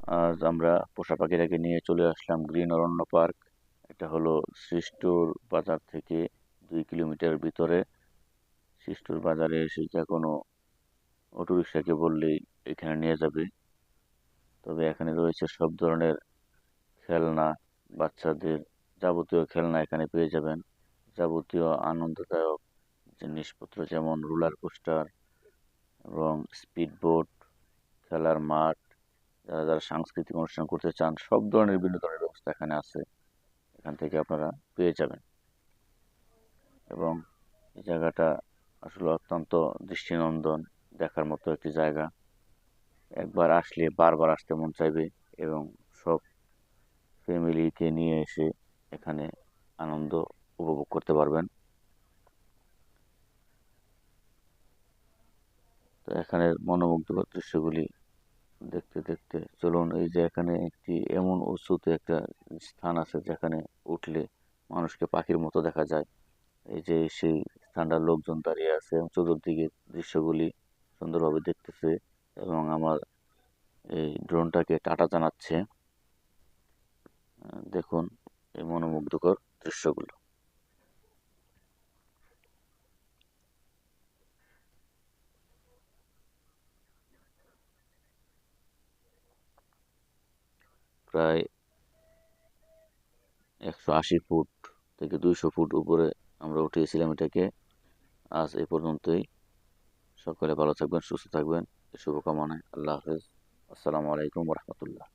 আজ আমরা পোষা পাখিটাকে নিয়ে চলে আসলাম গ্রিন অরণ্য পার্ক। এটা হলো সৃষ্টুর বাজার থেকে 2 কিলোমিটার ভিতরে। সৃষ্টুর বাজারে এসে যে কোনো অটোরিকশাকে বললেই এখানে নিয়ে যাবে। তবে এখানে রয়েছে সব ধরনের খেলনা, বাচ্চাদের যাবতীয় খেলনা এখানে পেয়ে যাবেন। যাবতীয় আনন্দদায়ক জিনিসপত্র যেমন রোলার কোস্টার এবং স্পিড বোট, খেলার মাঠ, যারা যারা সাংস্কৃতিক অনুষ্ঠান করতে চান সব ধরনের বিনোদনের ব্যবস্থা এখানে আছে। এখান থেকে আপনারা পেয়ে যাবেন। এবং এই জায়গাটা আসলে অত্যন্ত দৃষ্টিনন্দন, দেখার মতো একটি জায়গা। একবার আসলে বারবার আসতে মন চাইবে এবং সব ফ্যামিলিকে নিয়ে এসে এখানে আনন্দ উপভোগ করতে পারবেন। তো এখানের মনোমুগ্ধকর দৃশ্যগুলি দেখতে দেখতে চলুন, এই যে এখানে একটি এমন উঁচুতে একটা স্থান আছে যেখানে উঠলে মানুষকে পাখির মতো দেখা যায়। এই যে সেই স্থানটার লোকজন দাঁড়িয়ে আছে এবং চতুর্দিকে দৃশ্যগুলি সুন্দরভাবে দেখতেছে এবং আমার এই ড্রোনটাকে টাটা জানাচ্ছে। দেখুন এই মনোমুগ্ধকর দৃশ্যগুলো। প্রায় 180 ফুট থেকে 200 ফুট উপরে আমরা উঠিয়েছিলাম এটাকে। আজ এই পর্যন্তই। সকলে ভালো থাকবেন, সুস্থ থাকবেন, এই শুভকামনায়। আল্লাহ হাফেজ। আসসালামু আলাইকুম রহমতুল্লাহ।